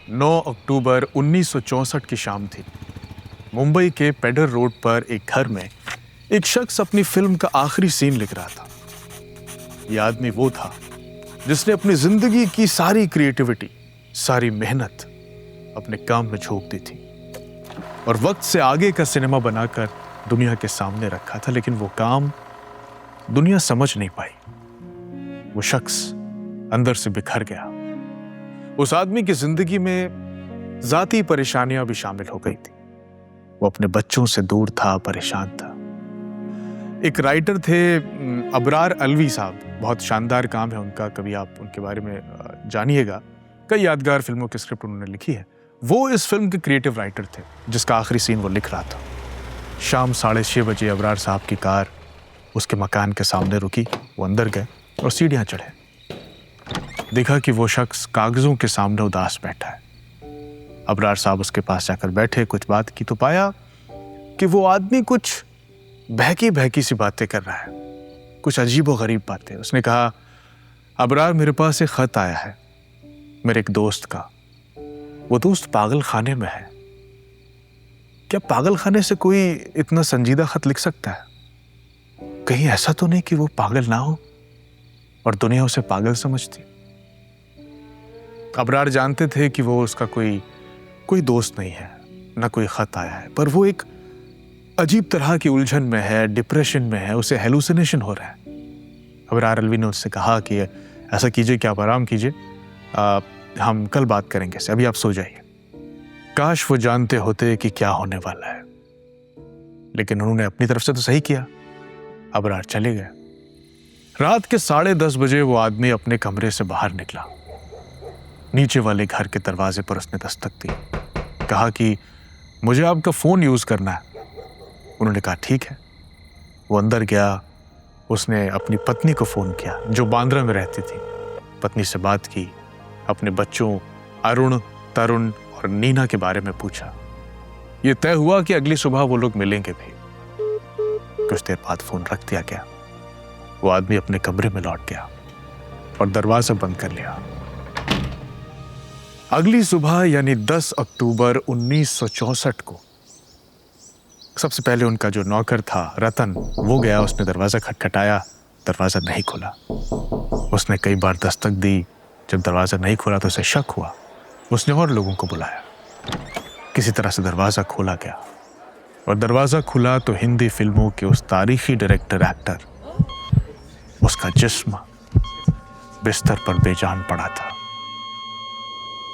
9 अक्टूबर 1964 की शाम थी। मुंबई के पेडर रोड पर एक घर में एक शख्स अपनी फिल्म का आखिरी सीन लिख रहा था। यह आदमी वो था जिसने अपनी जिंदगी की सारी क्रिएटिविटी, सारी मेहनत अपने काम में झोंक दी थी और वक्त से आगे का सिनेमा बनाकर दुनिया के सामने रखा था, लेकिन वो काम दुनिया समझ नहीं पाई। वो शख्स अंदर से बिखर गया। उस आदमी की जिंदगी में जाती परेशानियां भी शामिल हो गई थी। वो अपने बच्चों से दूर था, परेशान था। एक राइटर थे अबरार अलवी साहब, बहुत शानदार काम है उनका, कभी आप उनके बारे में जानिएगा। कई यादगार फिल्मों की स्क्रिप्ट उन्होंने लिखी है। वो इस फिल्म के क्रिएटिव राइटर थे जिसका आखिरी सीन वो लिख रहा था। शाम 6:30 बजे अबरार साहब की कार उसके मकान के सामने रुकी। वो अंदर गए और सीढ़ियां चढ़े। देखा कि वो शख्स कागजों के सामने उदास बैठा है। अबरार साहब उसके पास जाकर बैठे, कुछ बात की तो पाया कि वो आदमी कुछ बहकी बहकी सी बातें कर रहा है, कुछ अजीब व गरीब बातें। उसने कहा, अबरार मेरे पास एक खत आया है मेरे एक दोस्त का। वो दोस्त पागल खाने में है। क्या पागल खाने से कोई इतना संजीदा खत लिख सकता है? कहीं ऐसा तो नहीं कि वो पागल ना हो और दुनिया उसे पागल समझती? अबरार जानते थे कि वो उसका कोई दोस्त नहीं है, ना कोई खत आया है, पर वो एक अजीब तरह की उलझन में है, डिप्रेशन में है, उसे हेलुसिनेशन हो रहा है। अबरार अलवी ने उससे कहा कि ऐसा कीजिए कि आप आराम कीजिए, हम कल बात करेंगे, अभी आप सो जाइए। काश वो जानते होते कि क्या होने वाला है, लेकिन उन्होंने अपनी तरफ से तो सही किया। अबरार चले गए। रात के 10:30 बजे वो आदमी अपने कमरे से बाहर निकला। नीचे वाले घर के दरवाजे पर उसने दस्तक दी। कहा कि मुझे आपका फोन यूज करना है। उन्होंने कहा ठीक है। वो अंदर गया। उसने अपनी पत्नी को फोन किया जो बांद्रा में रहती थी। पत्नी से बात की, अपने बच्चों अरुण, तरुण और नीना के बारे में पूछा। यह तय हुआ कि अगली सुबह वो लोग मिलेंगे भी। कुछ देर बाद फोन रख दिया गया। वो आदमी अपने कमरे में लौट गया और दरवाजा बंद कर लिया। अगली सुबह यानी 10 अक्टूबर 1964 को सबसे पहले उनका जो नौकर था रतन, वो गया। उसने दरवाजा खटखटाया, दरवाजा नहीं खुला। उसने कई बार दस्तक दी। जब दरवाजा नहीं खुला तो उसे शक हुआ। उसने और लोगों को बुलाया। किसी तरह से दरवाजा खोला गया और दरवाजा खुला तो हिंदी फिल्मों के उस तारीखी डायरेक्टर एक्टर, उसका जिस्म बिस्तर पर बेजान पड़ा था।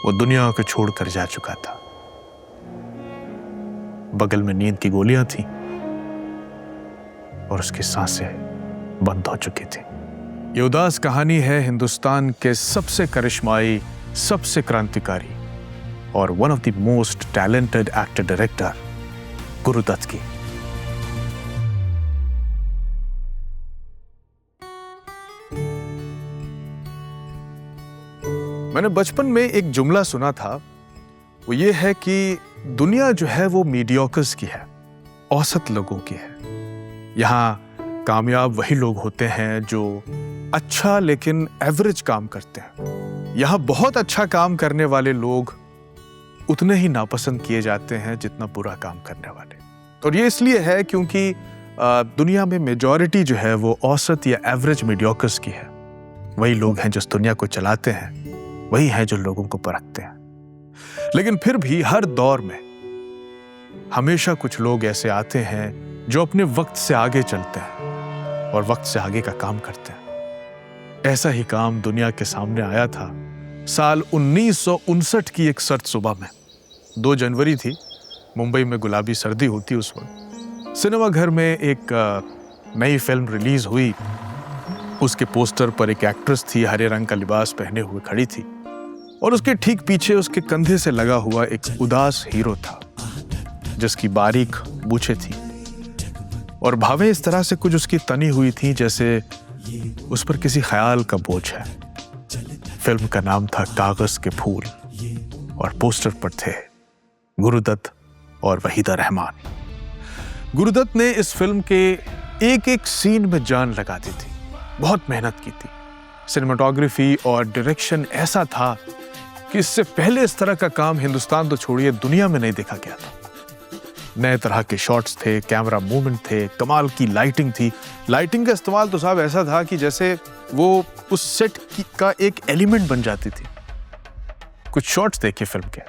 वो दुनिया को छोड़कर जा चुका था। बगल में नींद की गोलियां थी और उसकी सांसें बंद हो चुकी थी। ये उदास कहानी है हिंदुस्तान के सबसे करिश्माई, सबसे क्रांतिकारी और one of the most talented actor director Gurudutt की। मैंने बचपन में एक जुमला सुना था। वो ये है कि दुनिया जो है वो मीडियोकर्स की है, औसत लोगों की है। यहाँ कामयाब वही लोग होते हैं जो अच्छा लेकिन एवरेज काम करते हैं। यहाँ बहुत अच्छा काम करने वाले लोग उतने ही नापसंद किए जाते हैं जितना बुरा काम करने वाले। और ये इसलिए है क्योंकि दुनिया में मेजॉरिटी जो है वो औसत या एवरेज मीडियोकर्स की है। वही लोग हैं जो इस दुनिया को चलाते हैं, वही हैं जो लोगों को परखते हैं। लेकिन फिर भी हर दौर में हमेशा कुछ लोग ऐसे आते हैं जो अपने वक्त से आगे चलते हैं और वक्त से आगे का काम करते हैं। ऐसा ही काम दुनिया के सामने आया था साल 1959 की एक सर्द सुबह में। 2 जनवरी थी। मुंबई में गुलाबी सर्दी होती उस वक्त। सिनेमा घर में एक नई फिल्म रिलीज हुई। उसके पोस्टर पर एक एक्ट्रेस थी, हरे रंग का लिबास पहने हुए खड़ी थी और उसके ठीक पीछे उसके कंधे से लगा हुआ एक उदास हीरो था जिसकी बारीक मूछें थी और भावें इस तरह से कुछ उसकी तनी हुई थी जैसे उस पर किसी ख्याल का बोझ है। फिल्म का नाम था कागज के फूल और पोस्टर पर थे गुरुदत्त और वहीदा रहमान। गुरुदत्त ने इस फिल्म के एक एक सीन में जान लगा दी थी, बहुत मेहनत की थी। सिनेमाटोग्राफी और डायरेक्शन ऐसा था कि इससे पहले इस तरह का काम हिंदुस्तान तो छोड़िए दुनिया में नहीं देखा गया था। नए तरह के शॉट्स थे, कैमरा मूवमेंट थे, कमाल की लाइटिंग थी। लाइटिंग का इस्तेमाल तो साहब ऐसा था कि जैसे वो उस सेट का एक एलिमेंट बन जाती थी। कुछ शॉट्स देखिए फिल्म के,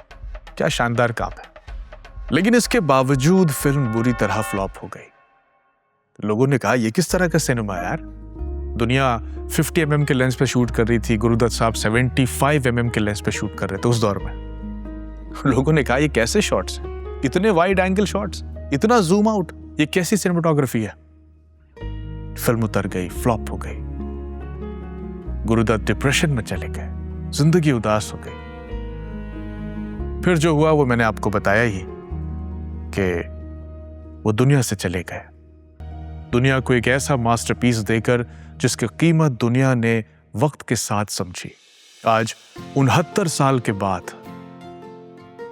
क्या शानदार काम है। लेकिन इसके बावजूद फिल्म बुरी तरह फ्लॉप हो गई। लोगों ने कहा, ये किस तरह का सिनेमा है यार। दुनिया 50 mm के लेंस पे शूट कर रही थी, गुरुदत्त साहब 75 mm के लेंस पे शूट कर रहे थे उस दौर में। लोगों ने कहा, ये कैसे शॉट्स हैं, इतने वाइड एंगल शॉट्स, इतना जूम आउट, ये कैसी सिनेमेटोग्राफी है। फिल्म उतर गई, फ्लॉप हो गई। गुरुदत्त डिप्रेशन में चले गए, जिंदगी उदास हो गई। फिर जो हुआ वो मैंने आपको बताया ही कि वो दुनिया से चले गए। दुनिया को एक ऐसा मास्टरपीस देकर जिसकी कीमत दुनिया ने वक्त के साथ समझी। आज 69 साल के बाद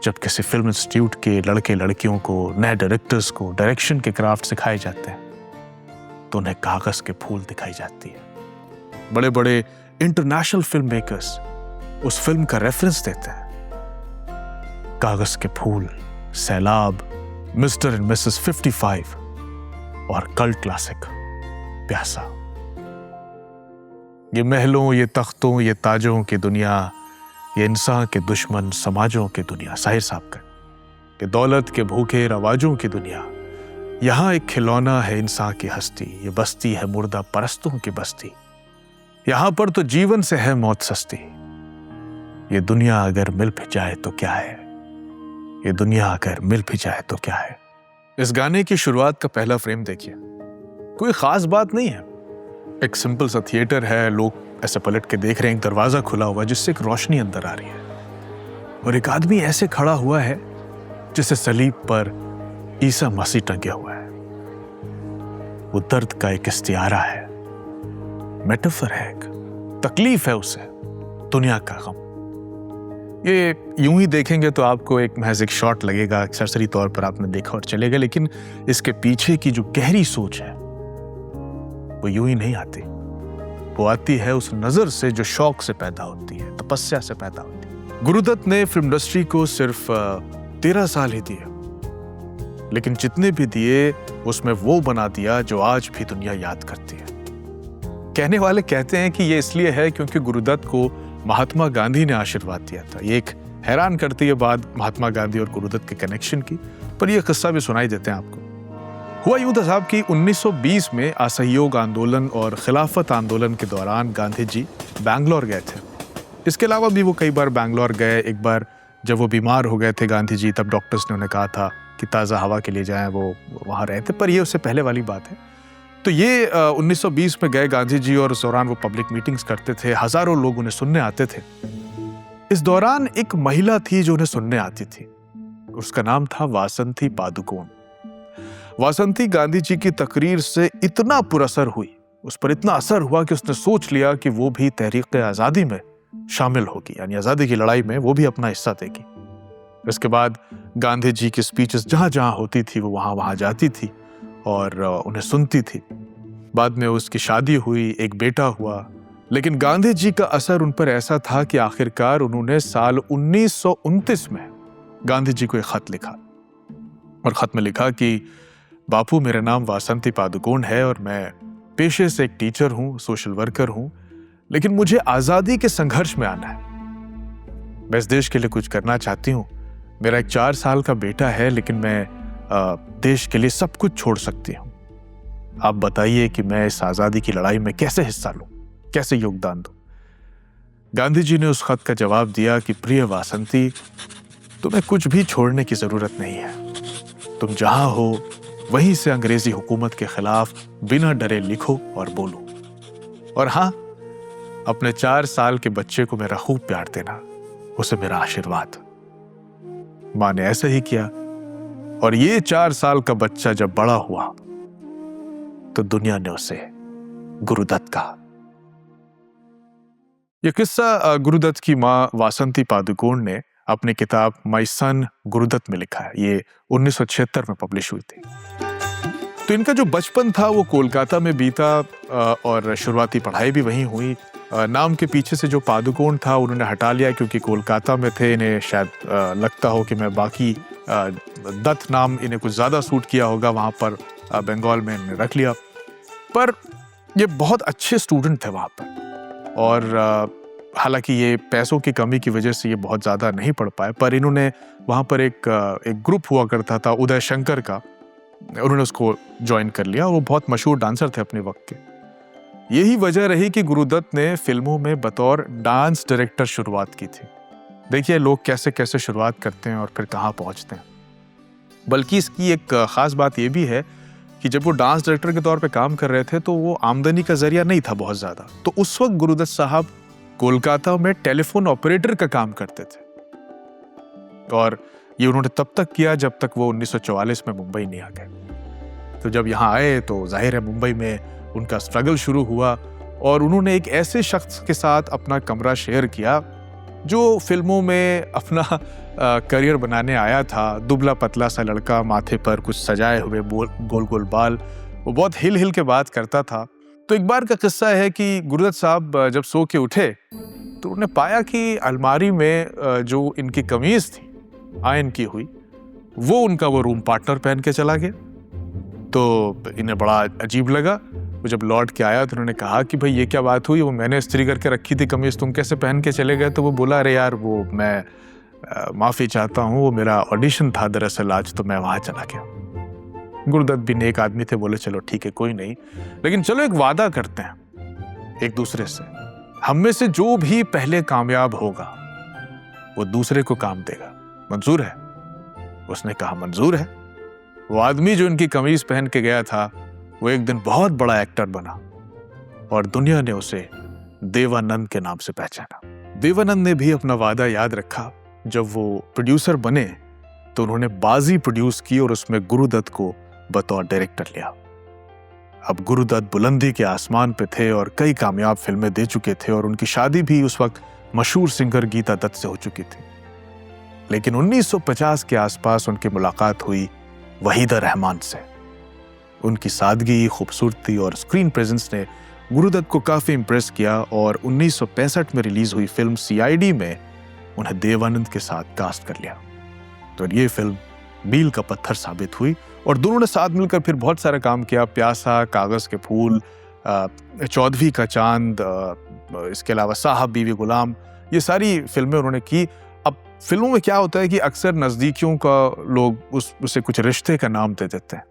जब किसी फिल्म इंस्टीट्यूट के लड़के लड़कियों को, नए डायरेक्टर्स को डायरेक्शन के क्राफ्ट सिखाए जाते हैं तो उन्हें कागज के फूल दिखाई जाती है। बड़े बड़े इंटरनेशनल फिल्म मेकर्स उस फिल्म का रेफरेंस देते हैं। कागज के फूल, सैलाब, मिस्टर एंड मिसेस 55 और कल्ट क्लासिक प्यासा। ये महलों, ये तख्तों, ये ताजों की दुनिया, ये इंसान के दुश्मन समाजों की दुनिया, साहिर साहब का कि दौलत के भूखे रवाजों की दुनिया। यहां एक खिलौना है इंसान की हस्ती, ये बस्ती है मुर्दा परस्तों की बस्ती। यहां पर तो जीवन से है मौत सस्ती। ये दुनिया अगर मिल भी जाए तो क्या है, ये दुनिया अगर मिल भी जाए तो क्या है। इस गाने की शुरुआत का पहला फ्रेम देखिए, कोई खास बात नहीं है। एक सिंपल सा थिएटर है, लोग ऐसे पलट के देख रहे हैं, एक दरवाजा खुला हुआ जिससे एक रोशनी अंदर आ रही है और एक आदमी ऐसे खड़ा हुआ है जिसे सलीब पर ईसा मसीह टंगे हुआ है। वो दर्द का एक इस्तियारा है, मेटाफर है, एक तकलीफ है उसे, दुनिया का गम। ये यूं ही देखेंगे तो आपको एक महज एक शॉट लगेगा, सरसरी तौर पर आपने देखा और चलेगा, लेकिन इसके पीछे की जो गहरी सोच है वो यूं ही नहीं आती। वो आती है उस नजर से जो शौक से पैदा होती है, तपस्या से पैदा होती है। गुरुदत्त ने फिल्म इंडस्ट्री को सिर्फ 13 साल ही दिए, लेकिन जितने भी दिए उसमें वो बना दिया जो आज भी दुनिया याद करती है। कहने वाले कहते हैं कि ये इसलिए है क्योंकि गुरुदत्त को महात्मा गांधी ने आशीर्वाद दिया था। ये एक हैरान करती है बात महात्मा गांधी और गुरुदत्त के कनेक्शन की, पर यह किस्सा भी सुनाई देते हैं आपको। हुआ यूं था साहब कि 1920 में असहयोग आंदोलन और खिलाफत आंदोलन के दौरान गांधी जी बैंगलोर गए थे। इसके अलावा भी वो कई बार बैंगलोर गए। एक बार जब वो बीमार हो गए थे गांधी जी, तब डॉक्टर्स ने उन्हें कहा था कि ताज़ा हवा के लिए जाएं, वो वहाँ रहे थे, पर ये उससे पहले वाली बात है। तो ये 1920 में गए गांधी जी और उस दौरान वो पब्लिक मीटिंग्स करते थे, हजारों लोग उन्हें सुनने आते थे। इस दौरान एक महिला थी जो उन्हें सुनने आती थी, उसका नाम था वासंती पादुकोण। वासंती गांधी जी की तकरीर से इतना पुरअसर हुई, उस पर इतना असर हुआ कि उसने सोच लिया कि वो भी तहरीक आज़ादी में शामिल होगी, यानी आज़ादी की लड़ाई में वो भी अपना हिस्सा देगी। इसके बाद गांधी जी की स्पीचेस जहाँ जहाँ होती थी वो वहाँ वहाँ जाती थी और उन्हें सुनती थी। बाद में उसकी शादी हुई, एक बेटा हुआ, लेकिन गांधी जी का असर उन पर ऐसा था कि आखिरकार उन्होंने साल 1929 में गांधी जी को एक खत लिखा और खत में लिखा कि बापू, मेरा नाम वासंती पादुकोण है और मैं पेशे से एक टीचर हूँ, सोशल वर्कर हूँ, लेकिन मुझे आज़ादी के संघर्ष में आना है। मैं इस देश के लिए कुछ करना चाहती हूँ। मेरा एक 4 साल का बेटा है, लेकिन मैं देश के लिए सब कुछ छोड़ सकती हूँ। आप बताइए कि मैं इस आज़ादी की लड़ाई में कैसे हिस्सा लूँ, कैसे योगदान दूँ। गांधी जी ने उस खत का जवाब दिया कि प्रिय वासंती, तुम्हें कुछ भी छोड़ने की ज़रूरत नहीं है। तुम जहाँ हो वहीं से अंग्रेजी हुकूमत के खिलाफ बिना डरे लिखो और बोलो। और हाँ, अपने 4 साल के बच्चे को मेरा खूब प्यार देना, उसे मेरा आशीर्वाद। माँ ने ऐसा ही किया और ये 4 साल का बच्चा जब बड़ा हुआ तो दुनिया ने उसे गुरुदत्त कहा। यह किस्सा गुरुदत्त की माँ वासंती पादुकोण ने अपनी किताब माय सन गुरुदत्त में लिखा है। ये 1976 में पब्लिश हुई थी। तो इनका जो बचपन था वो कोलकाता में बीता और शुरुआती पढ़ाई भी वहीं हुई। नाम के पीछे से जो पादुकोण था उन्होंने हटा लिया क्योंकि कोलकाता में थे, इन्हें शायद लगता हो कि मैं बाकी दत्त नाम इन्हें कुछ ज़्यादा सूट किया होगा, वहाँ पर बंगाल में इन्हें रख लिया। पर ये बहुत अच्छे स्टूडेंट थे वहाँ पर, और हालांकि ये पैसों की कमी की वजह से ये बहुत ज़्यादा नहीं पढ़ पाए, पर इन्होंने वहाँ पर एक ग्रुप हुआ करता था उदय शंकर का, उन्होंने उसको ज्वाइन कर लिया। वो बहुत मशहूर डांसर थे अपने वक्त के। यही वजह रही कि गुरुदत्त ने फिल्मों में बतौर डांस डायरेक्टर शुरुआत की थी। देखिए लोग कैसे कैसे शुरुआत करते हैं और फिर कहाँ पहुँचते हैं। बल्कि इसकी एक ख़ास बात यह भी है कि जब वो डांस डायरेक्टर के तौर पे काम कर रहे थे तो वो आमदनी का जरिया नहीं था बहुत ज़्यादा। तो उस वक्त गुरुदत्त साहब कोलकाता में टेलीफोन ऑपरेटर का काम करते थे, और ये उन्होंने तब तक किया जब तक वो 1944 में मुंबई नहीं आ गए। तो जब यहाँ आए तो जाहिर है मुंबई में उनका स्ट्रगल शुरू हुआ, और उन्होंने एक ऐसे शख्स के साथ अपना कमरा शेयर किया जो फिल्मों में अपना करियर बनाने आया था। दुबला पतला सा लड़का, माथे पर कुछ सजाए हुए गोल गोल बाल, वो बहुत हिल हिल के बात करता था। तो एक बार का किस्सा है कि गुरुदत्त साहब जब सो के उठे तो उन्होंने पाया कि अलमारी में जो इनकी कमीज थी आयन की हुई, वो उनका वो रूम पार्टनर पहन के चला गया। तो इन्हें बड़ा अजीब लगा। वो जब लौट के आया तो उन्होंने कहा कि भाई ये क्या बात हुई, वो मैंने इस्त्री करके रखी थी कमीज, तुम कैसे पहन के चले गए? तो वो बोला, अरे यार वो मैं माफ़ी चाहता हूँ, वो मेरा ऑडिशन था दरअसल आज, तो मैं वहाँ चला गया। गुरुदत्त भी नेक आदमी थे, बोले चलो ठीक है कोई नहीं, लेकिन चलो एक वादा करते हैं एक दूसरे से, हम में से जो भी पहले कामयाब होगा वो दूसरे को काम देगा, मंजूर है? उसने कहा मंजूर है। वो आदमी जो इनकी कमीज पहन के गया था वो एक दिन बहुत बड़ा एक्टर बना, और दुनिया ने उसे देवानंद के नाम से पहचाना। देवानंद ने भी अपना वादा याद रखा। जब वो प्रोड्यूसर बने तो उन्होंने बाजी प्रोड्यूस की और उसमें गुरुदत्त को बतौर डायरेक्टर लिया। अब गुरुदत्त बुलंदी के आसमान पे थे और कई कामयाब फिल्में दे चुके थे, और उनकी शादी भी उस वक्त मशहूर सिंगर गीता दत्त से हो चुकी थी। लेकिन 1950 के आसपास उनकी मुलाकात हुई वहीदा रहमान से। उनकी सादगी, खूबसूरती और स्क्रीन प्रेजेंस ने गुरुदत्त को काफी इंप्रेस किया, और 1965 में रिलीज हुई फिल्म CID में उन्हें देवानंद के साथ कास्ट कर लिया। तो ये फिल्म मील का पत्थर साबित हुई, और दोनों ने साथ मिलकर फिर बहुत सारा काम किया। प्यासा, कागज के फूल, चौधरी का चांद, इसके अलावा साहब बीवी गुलाम, ये सारी फिल्में उन्होंने की। अब फिल्मों में क्या होता है कि अक्सर नजदीकियों का लोग उसे कुछ रिश्ते का नाम दे देते हैं।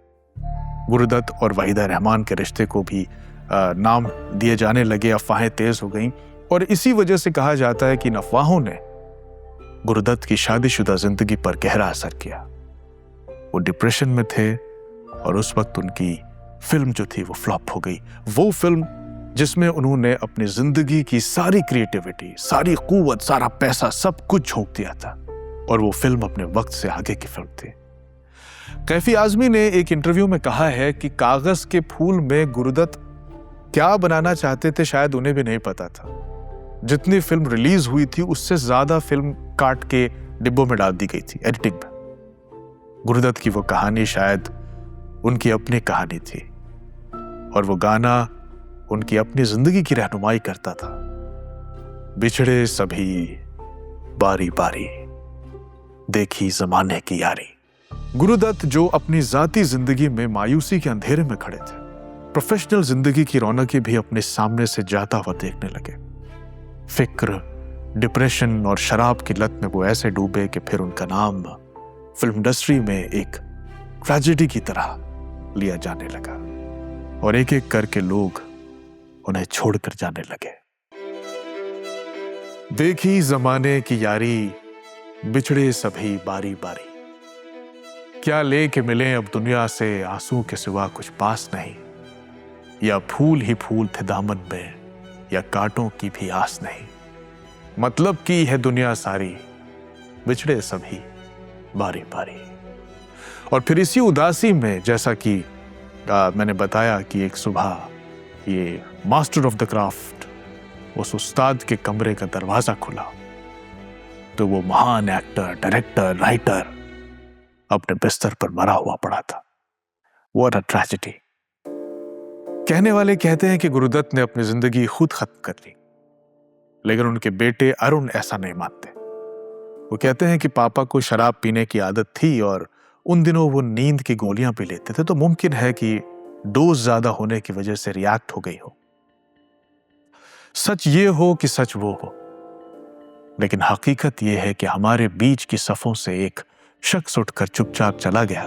गुरुदत्त और वहीदा रहमान के रिश्ते को भी नाम दिए जाने लगे, अफवाहें तेज हो गईं, और इसी वजह से कहा जाता है कि इन अफवाहों ने गुरुदत्त की शादीशुदा जिंदगी पर गहरा असर किया। वो डिप्रेशन में थे, और उस वक्त उनकी फिल्म जो थी वो फ्लॉप हो गई। वो फिल्म जिसमें उन्होंने अपनी जिंदगी की सारी क्रिएटिविटी, सारी कुव्वत, सारा पैसा, सब कुछ झोंक दिया था, और वो फिल्म अपने वक्त से आगे की फिल्म थी। कैफी आजमी ने एक इंटरव्यू में कहा है कि कागज के फूल में गुरुदत्त क्या बनाना चाहते थे शायद उन्हें भी नहीं पता था। जितनी फिल्म रिलीज हुई थी उससे ज्यादा फिल्म काट के डिब्बों में डाल दी गई थी एडिटिंग में। गुरुदत्त की वो कहानी शायद उनकी अपनी कहानी थी, और वो गाना उनकी अपनी जिंदगी की रहनुमाई करता था। बिछड़े सभी बारी बारी, देखी जमाने की यारी। गुरुदत्त जो अपनी जाती जिंदगी में मायूसी के अंधेरे में खड़े थे, प्रोफेशनल जिंदगी की रौनकें भी अपने सामने से जाता हुआ देखने लगे। फिक्र, डिप्रेशन और शराब की लत में वो ऐसे डूबे कि फिर उनका नाम फिल्म इंडस्ट्री में एक ट्रेजेडी की तरह लिया जाने लगा, और एक एक करके लोग उन्हें छोड़कर जाने लगे। देखी जमाने की यारी, बिछड़े सभी बारी बारी, क्या लेके मिले अब दुनिया से आंसू के सिवा कुछ पास नहीं, या फूल ही फूल थे दामन में, या कांटों की भी आस नहीं। मतलब की है दुनिया सारी, बिछड़े सभी बारी बारी। और फिर इसी उदासी में, जैसा कि मैंने बताया कि एक सुबह ये मास्टर ऑफ द क्राफ्ट, उस उस्ताद के कमरे का दरवाजा खुला, तो वो महान एक्टर, डायरेक्टर, राइटर अपने बिस्तर पर मरा हुआ पड़ा था। What a tragedy. कहने वाले कहते हैं कि गुरुदत्त ने अपनी जिंदगी खुद खत्म कर ली, लेकिन उनके बेटे अरुण ऐसा नहीं मानते। वो कहते हैं कि पापा को शराब पीने की आदत थी और उन दिनों वो नींद की गोलियां भी लेते थे, तो मुमकिन है कि डोज ज्यादा होने की वजह से रिएक्ट हो गई हो। सच ये हो कि सच वो हो, लेकिन हकीकत यह है कि हमारे बीच की सफों से एक शख्स उठकर चुपचाप चला गया,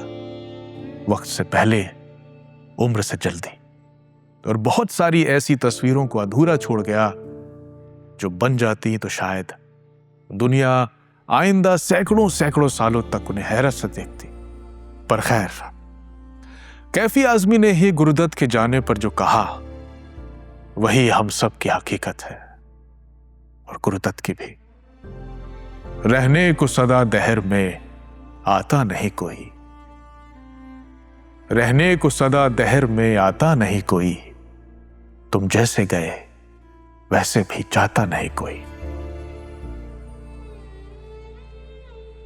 वक्त से पहले, उम्र से जल्दी, और बहुत सारी ऐसी तस्वीरों को अधूरा छोड़ गया जो बन जाती तो शायद दुनिया आइंदा सैकड़ों सैकड़ों सालों तक उन्हें हैरत से देखती। पर खैर, कैफी आजमी ने ही गुरुदत्त के जाने पर जो कहा वही हम सब की हकीकत है, और गुरुदत्त की भी। रहने को सदा दहर में आता नहीं कोई, रहने को सदा दहर में आता नहीं कोई, तुम जैसे गए वैसे भी जाता नहीं कोई।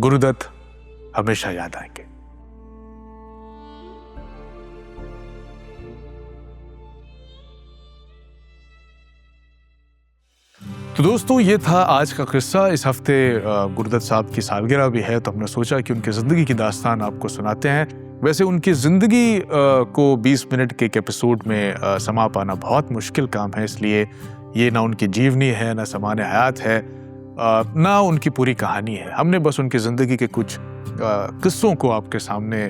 गुरुदत्त हमेशा याद आएंगे। तो दोस्तों, ये था आज का किस्सा। इस हफ्ते गुरुदत्त साहब की सालगिरह भी है, तो हमने सोचा कि उनकी जिंदगी की दास्तान आपको सुनाते हैं। वैसे उनकी जिंदगी को 20 मिनट के एक एपिसोड में समा पाना बहुत मुश्किल काम है, इसलिए ये ना उनकी जीवनी है, ना समान हयात है, ना उनकी पूरी कहानी है। हमने बस उनकी जिंदगी के कुछ किस्सों को आपके सामने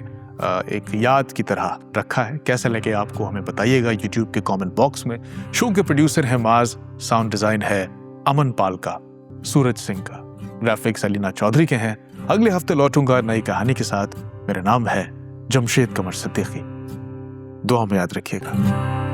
एक याद की तरह रखा है। कैसा लगे आपको हमें बताइएगा यूट्यूब के कमेंट बॉक्स में। शो के प्रोड्यूसर हैं माज, साउंड डिजाइन है अमन पाल का, सूरज सिंह का, ग्राफिक्स अलीना चौधरी के हैं। अगले हफ्ते लौटूंगा नई कहानी के साथ। मेरा नाम है जमशेद कमर सिद्दीकी। दुआ में याद रखिएगा।